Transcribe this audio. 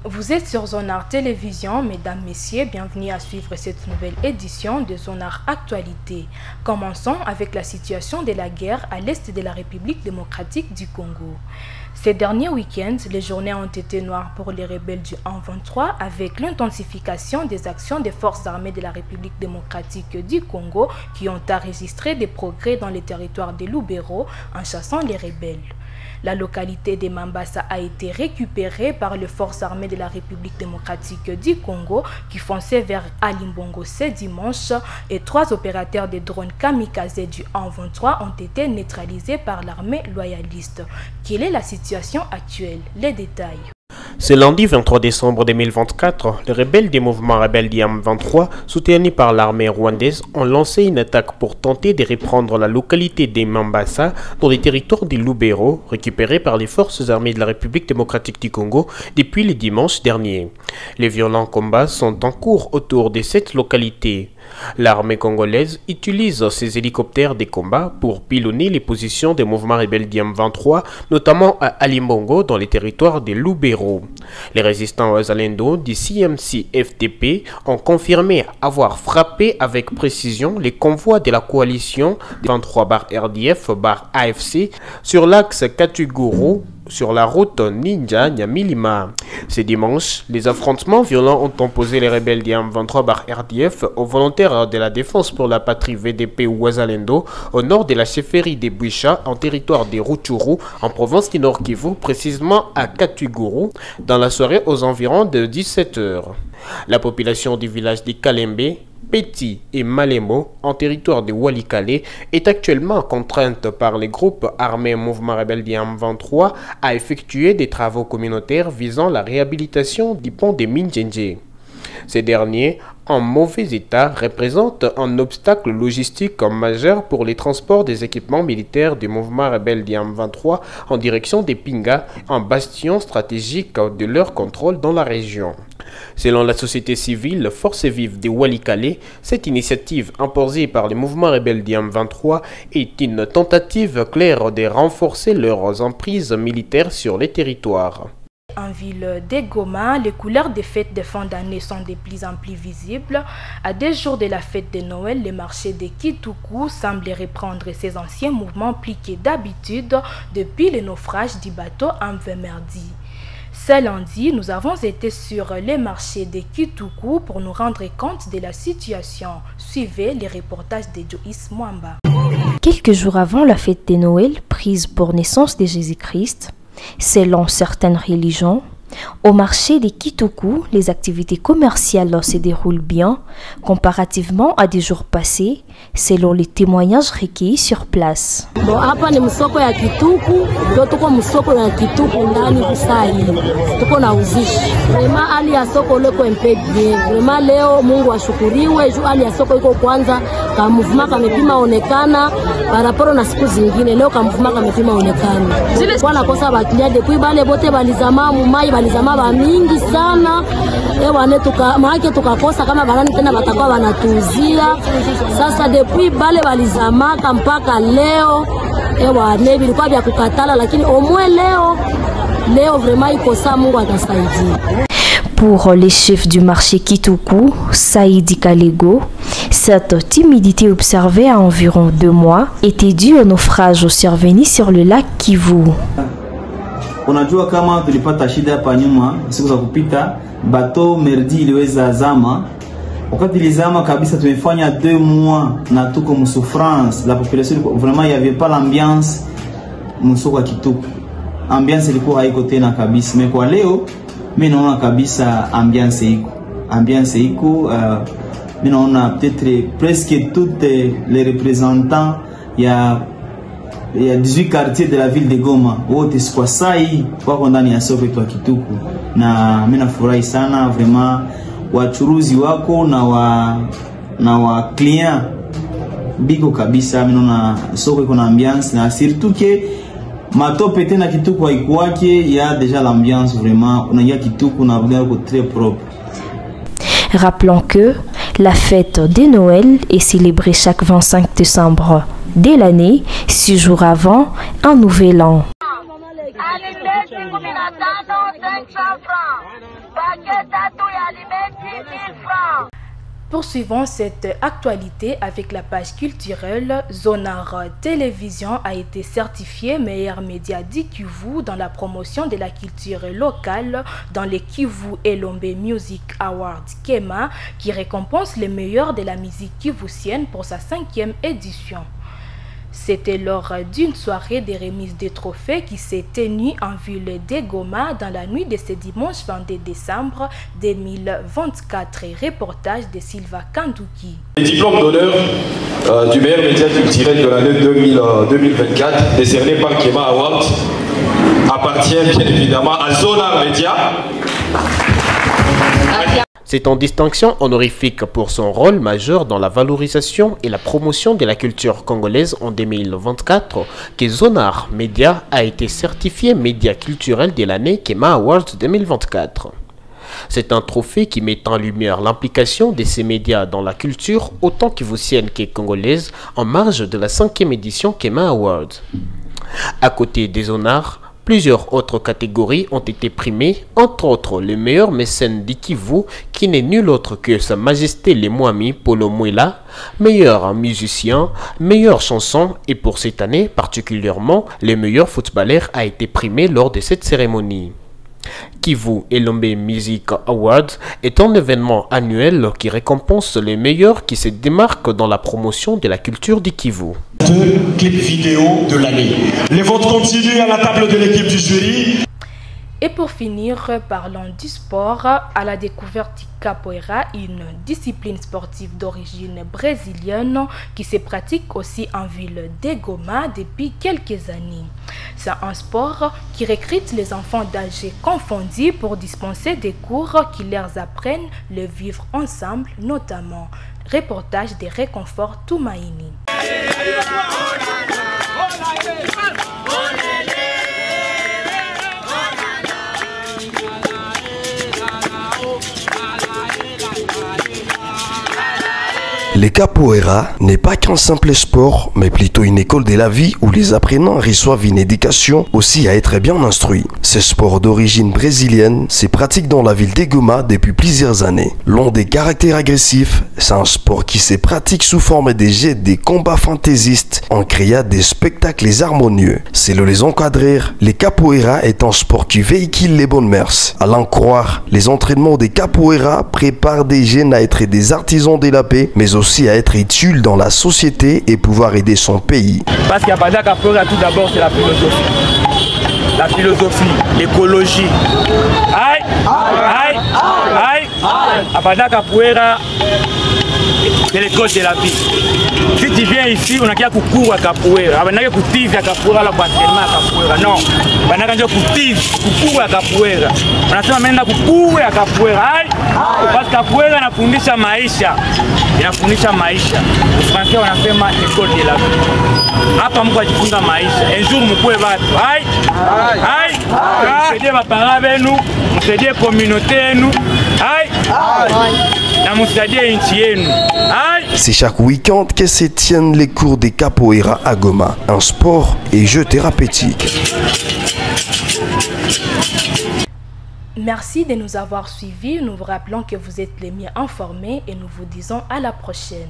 Vous êtes sur Zonard Télévision, mesdames, messieurs, bienvenue à suivre cette nouvelle édition de Zonard Actualité. Commençons avec la situation de la guerre à l'est de la République démocratique du Congo. Ces derniers week-ends, les journées ont été noires pour les rebelles du M23 avec l'intensification des actions des forces armées de la République démocratique du Congo qui ont enregistré des progrès dans les territoires de Lubero en chassant les rebelles. La localité de Mambasa a été récupérée par les forces armées de la République démocratique du Congo qui fonçaient vers Alimbongo ce dimanche et 3 opérateurs de drones kamikazes du M23 ont été neutralisés par l'armée loyaliste. Quelle est la situation actuelle? Les détails. Ce lundi 23 décembre 2024, les rebelles des mouvements rebelles du M23, soutenus par l'armée rwandaise, ont lancé une attaque pour tenter de reprendre la localité des Mambasa dans les territoires des Lubero, récupérés par les forces armées de la République démocratique du Congo depuis le dimanche dernier. Les violents combats sont en cours autour de cette localité. L'armée congolaise utilise ses hélicoptères de combat pour pilonner les positions des mouvements rebelles du M23, notamment à Alimbongo dans les territoires de Lubero. Les résistants wazalendo du CMC-FDP ont confirmé avoir frappé avec précision les convois de la coalition 23-RDF-AFC sur l'axe Katuguru sur la route Ninja-Nyamilima. Ce dimanche, les affrontements violents ont opposé les rebelles du M23-RDF aux volontaires de la défense pour la patrie VDP Wazalendo au nord de la chefferie de Bouicha en territoire de Rutshuru en province du Nord Kivu, précisément à Katuguru, dans la soirée aux environs de 17 h. La population du village de Kalembe, Petit et Malemo, en territoire de Walikale, est actuellement contrainte par les groupes armés Mouvement Rebelle du M23 à effectuer des travaux communautaires visant la réhabilitation du pont de Minjenje. Ces derniers, en mauvais état, représentent un obstacle logistique majeur pour les transports des équipements militaires du mouvement rebelle du M23 en direction des Pinga, un bastion stratégique de leur contrôle dans la région. Selon la société civile Forces Vives de Walikale, cette initiative imposée par le mouvement rebelle du M23 est une tentative claire de renforcer leurs emprises militaires sur les territoires. En ville de Goma, les couleurs des fêtes de fin d'année sont de plus en plus visibles. À 2 jours de la fête de Noël, le marché de Kituku semble reprendre ses anciens mouvements plus que d'habitude depuis le naufrage du bateau MV Merdi. Ce lundi, nous avons été sur le marché de Kituku pour nous rendre compte de la situation. Suivez les reportages de Joyce Mwamba. Quelques jours avant la fête de Noël, prise pour naissance de Jésus-Christ, selon certaines religions, au marché de Kituku, les activités commerciales se déroulent bien comparativement à des jours passés, selon les témoignages recueillis sur place. Bon, hapa ni msoko ya Kituku, ndio tuko msoko ya Kituku ndani kusai. Tuko na uzishi. Vraiment hali ya soko leko impedie. Vraiment leo Mungu ashukuriwe, juu hali ya soko iko kwanza, kama mvuma kamepima onekana, paraporo na siku zingine leo kama mvuma kamepima onekana. Kwa nakosa bakilia depuis bale bote balizama mumai balizama ba mingi sana. Ewane maake tukakosa kama barani tena batakuwa wanatuuzia. Sasa depuis bale balizamaka mpaka leo ewane bilikuwa vya kukatala, lakini omwe leo vraiment iko saa Mungu atasaidia. Pour les chefs du marché Kituku, Saïdi Kalego, cette timidité observée à environ 2 mois était due au naufrage survenu sur le lac Kivu. Unajua kama tulipata shida hapa nyuma siku za kupita, bateau Merdi iliweza zama. Wakati ilizama kabisa, tumefanya 2 mois na tuko msouffrance. La population vraiment il y avait pas l'ambiance msoko wa Kituku. Ambiance ilikuwa haiko tena kabisa. Mais kwa leo mimi naona kabisa ambiance iko. Ambiance iko, mimi naona peut-être presque toutes les représentants il y a 18 quartiers de la ville de Goma wote kwa sai wako ndani ya soko ya Kituku, na mimi nafurahi sana vraiment wachuruzi wako na wa client biko kabisa. Mimi naona soko iko na ambiance, na surtout que matope tena Kituku haikuwake, il y a déjà l'ambiance vraiment, on a Kituku na regard très propre. Rappelons que la fête de Noël est célébrée chaque 25 décembre dès l'année, 6 jours avant un nouvel an. Poursuivons cette actualité avec la page culturelle. Zonar Télévision a été certifié meilleur média du Kivu dans la promotion de la culture locale dans les Kivu Elombe Music Awards KEMA qui récompense les meilleurs de la musique kivusienne pour sa 5e édition. C'était lors d'une soirée de remise des trophées qui s'est tenue en ville de Goma dans la nuit de ce dimanche 22 décembre 2024. Reportage de Sylva Kanduki. Le diplôme d'honneur du meilleur média culturel de l'année 2024, décerné par KEMA Awards, appartient bien évidemment à Zonar Media. C'est en distinction honorifique pour son rôle majeur dans la valorisation et la promotion de la culture congolaise en 2024 que Zonar Media a été certifié média culturel de l'année KEMA Awards 2024. C'est un trophée qui met en lumière l'implication de ces médias dans la culture autant kivusienne que congolaise en marge de la 5e édition KEMA Awards. À côté des Zonars, plusieurs autres catégories ont été primées, entre autres le meilleur mécène du Kivu, qui n'est nul autre que Sa Majesté le Mwami Polo Mwela, meilleur musicien, meilleure chanson et pour cette année particulièrement, le meilleur footballeur a été primé lors de cette cérémonie. Kivu Elombe Music Awards est un événement annuel qui récompense les meilleurs qui se démarquent dans la promotion de la culture du Kivu. Deux clips vidéo de l'année. Les votes continuent à la table de l'équipe du jury. Et pour finir, parlons du sport. À la découverte du capoeira, une discipline sportive d'origine brésilienne qui se pratique aussi en ville de Goma depuis quelques années. C'est un sport qui recrute les enfants d'âge confondus pour dispenser des cours qui leur apprennent le vivre ensemble, notamment. Reportage de Réconfort Toumaïni. Le capoeira n'est pas qu'un simple sport, mais plutôt une école de la vie où les apprenants reçoivent une éducation aussi à être bien instruits. Ce sport d'origine brésilienne se pratique dans la ville de Goma depuis plusieurs années. Long des caractères agressifs, c'est un sport qui se pratique sous forme de jets des combats fantaisistes en créant des spectacles harmonieux. Selon les encadreurs, le capoeira est un sport qui véhicule les bonnes mœurs. À l'en croire, les entraînements des capoeira préparent des jeunes à être des artisans de la paix, mais aussi à être utile dans la société et pouvoir aider son pays. Parce qu'il y a pas capoeira, tout d'abord c'est la philosophie. La philosophie, l'écologie. Aïe, aïe, aïe, aïe. Abada capoeira, c'est l'école de la vie. Si tu viens ici, on a qu'à coucou à capoeira. On a qu'à coucou à capoeira, la entraînement à capoeira. Non, on a qu'à coucou à capoeira. On a qu'à maintenant coucou à capoeira. Aïe, parce que capoeira inafundisha maisha. Inafundisha maisha. Français wanasema école de la vie. Hapa mko ajifunza maisha. Un jour mkue watu. Aïe, aïe, msaidie maparents wenu, msaidie communauté yenu. Aïe, na msaidie nchi yenu. C'est chaque week-end que se tiennent les cours de capoeira à Goma, un sport et jeu thérapeutique. Merci de nous avoir suivis. Nous vous rappelons que vous êtes les mieux informés et nous vous disons à la prochaine.